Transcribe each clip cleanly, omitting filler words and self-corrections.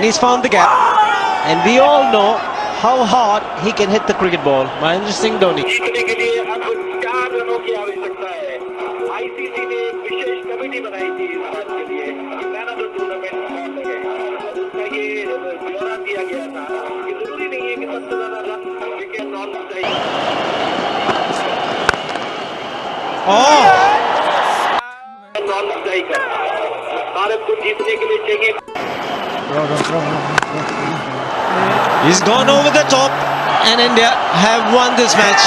he's found the gap. And we all know how hard he can hit the cricket ball. Mahendra Singh Dhoni. जीतने के लिए अब 4 रनों की आवश्यकता है। ICC ने एक विशेष कमेटी बनाई थी इस बात के लिए कि मैन ऑफ द टूर्नामेंट कौन लगेगा। उसका ये ब्यौरा दिया गया था कि जरूरी नहीं है कि सबसे ज्यादा रन विकेट नॉन चाहिए। नॉन चाहिए। भारत को जीतने के लिए चाहिए। He's gone over the top and India have won this match.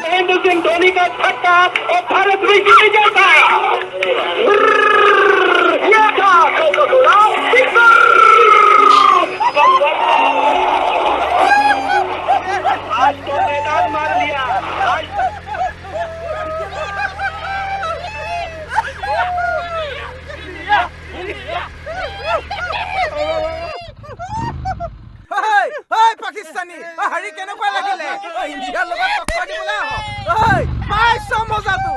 Mahendra Singh Dhoni का छक्का और भारत भी जीत जाता है। ये था आज तो मैदान मार लिया। পাকিস্তানী হাৰি কেনেকুৱা লাগিলে ইণ্ডিয়াৰ লগত টক্কৰ দিবলৈ আহ পাইছ মজাটো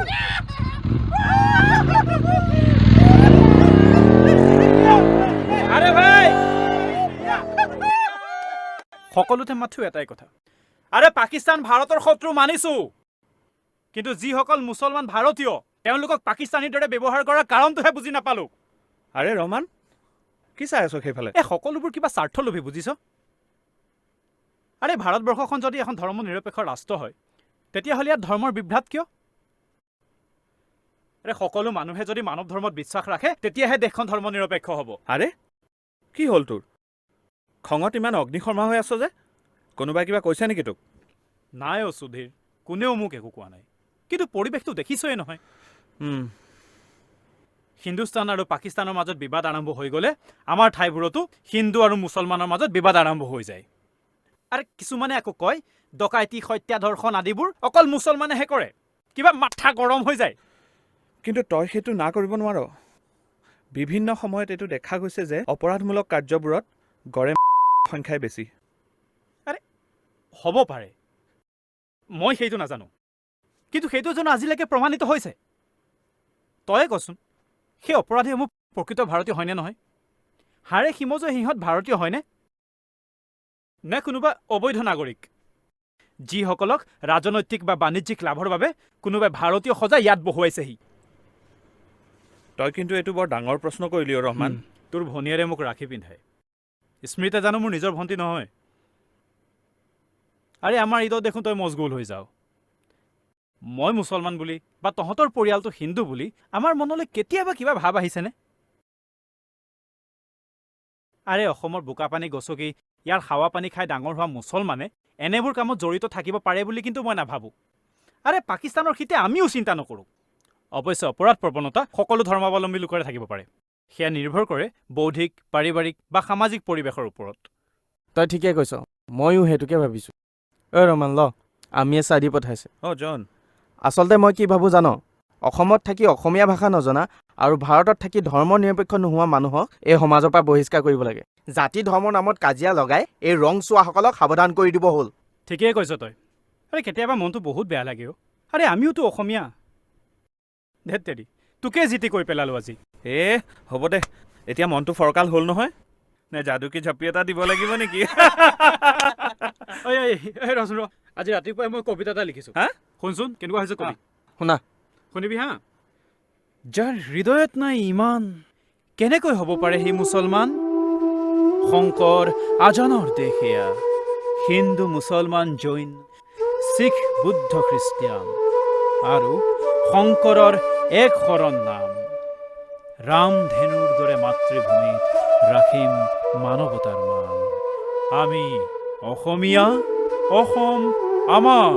আৰে ভাই সকলোতে মাথো এটাই কথা আৰে পাকিস্তান ভাৰতৰ শত্ৰু মানিছো কিন্তু যিসকল মুছলমান ভাৰতীয় তেওঁলোকক পাকিস্তানীৰ দৰে ব্যৱহাৰ কৰাৰ কাৰণটোহে বুজি নাপালো আৰে ৰমান কি চাই আছ সেইফালে এই সকলোবোৰ কিবা স্বাৰ্থলোভী বুজিছ আৰে ভাৰতবৰ্ষখন যদি এখন ধৰ্ম নিৰপেক্ষ ৰাষ্ট্ৰ হয় তেতিয়াহ'লে ইয়াত ধৰ্মৰ বিভ্ৰাট কিয় আৰে সকলো মানুহে যদি মানৱ ধৰ্মত বিশ্বাস ৰাখে তেতিয়াহে দেশখন ধৰ্ম নিৰপেক্ষ হ'ব আৰে কি হ'ল তোৰ খঙত ইমান অগ্নিশৰ্মা হৈ আছ যে কোনোবাই কিবা কৈছে নেকি তোক নাই অ সুধীৰ কোনেও মোক একো কোৱা নাই কিন্তু পৰিৱেশটো দেখিছই নহয় হিন্দুস্তান আৰু পাকিস্তানৰ মাজত বিবাদ আৰম্ভ হৈ গ'লে আমাৰ ঠাইবোৰতো হিন্দু আৰু মুছলমানৰ মাজত বিবাদ আৰম্ভ হৈ যায় আৰু কিছুমানে আকৌ কয় ডকাইতি হত্যা ধৰ্ষণ আদিবোৰ অকল মুছলমানেহে কৰে কিবা মাথা গৰম হৈ যায় কিন্তু তই সেইটো না কৰিব নোৱাৰ বিভিন্ন সময়ত এইটো দেখা গৈছে যে অপৰাধমূলক কাৰ্যবোৰত গড়ে সংখ্যাই বেছি আৰে হ'ব পাৰে মই সেইটো নাজানো কিন্তু সেইটো জানো আজিলৈকে প্ৰমাণিত হৈছে তয়ে কচোন সেই অপৰাধীসমূহ প্ৰকৃত ভাৰতীয় হয়নে নহয় হাৰে সিমজে সিহঁত ভাৰতীয় হয়নে নে কোনোবা অবৈধ নাগৰিক যিসকলক ৰাজনৈতিক বা বাণিজ্যিক লাভৰ বাবে কোনোবাই ভাৰতীয় সজাই ইয়াত বহুৱাইছেহি তই কিন্তু এইটো বৰ ডাঙৰ প্ৰশ্ন কৰিলি ৰহমান তোৰ ভনীয়েৰে মোক ৰাখি পিন্ধাই স্মৃতি জানো মোৰ নিজৰ ভণ্টি নহয় আৰে আমাৰ ঈদত দেখোন তই মজগুল হৈ যাও মই মুছলমান বুলি বা তহঁতৰ পৰিয়ালটো হিন্দু বুলি আমাৰ মনলৈ কেতিয়াবা কিবা ভাব আহিছেনে আৰে অসমৰ বোকা পানী গছকি ইয়াৰ হাৱা পানী খাই ডাঙৰ হোৱা মুছলমানে এনেবোৰ কামত জড়িত থাকিব পাৰে বুলি কিন্তু মই নাভাবো আৰে পাকিস্তানৰ হিতে আমিও চিন্তা নকৰো অৱশ্যে অপৰাধ প্ৰৱণতা সকলো ধৰ্মাৱলম্বী লোকৰে থাকিব পাৰে সেয়া নিৰ্ভৰ কৰে বৌদ্ধিক পাৰিবাৰিক বা সামাজিক পৰিৱেশৰ ওপৰত তই ঠিকে কৈছ ময়ো হেতুকে ভাবিছো ঐ ৰমান ল আমিয়ে চাদি পঠাইছে জন আচলতে মই কি ভাবো জানো অসমত থাকি অসমীয়া ভাষা নজনা আৰু ভাৰতত থাকি ধৰ্ম নিৰপেক্ষ নোহোৱা মানুহক এই সমাজৰ পৰা বহিষ্কাৰ কৰিব লাগে জাতি ধৰ্মৰ নামত কাজিয়া লগাই এই ৰং চোৱাসকলক সাৱধান কৰি দিব হ'ল ঠিকেই কৈছ তই আৰে কেতিয়াবা মনটো বহুত বেয়া লাগে আৰে আমিওতো অসমীয়া ধেত তেৰি তোকে জিতি কৈ পেলালো আজি হ'ব দে এতিয়া মনটো ফৰকাল হ'ল নহয় নে যাদুকী ঝাপি এটা দিব লাগিব নেকি ৰচোন ৰ আজি ৰাতিপুৱাই মই কবিতা এটা লিখিছো হা শুনচোন কেনেকুৱা হৈছে কবি শুনা শুনিবি হা যাৰ হৃদয়ত নাই ইমান কেনেকৈ হ'ব পাৰে সি মুছলমান শংকৰ আজানৰ দেশ এয়া হিন্দু মুছলমান জৈন শিখ বুদ্ধ খ্ৰীষ্টিয়ান আৰু শংকৰৰ এক শৰণ নাম ৰাম ধেনুৰ দৰে মাতৃভূমিত ৰাখিম মানৱতাৰ মান আমি অসমীয়া অসম আমাৰ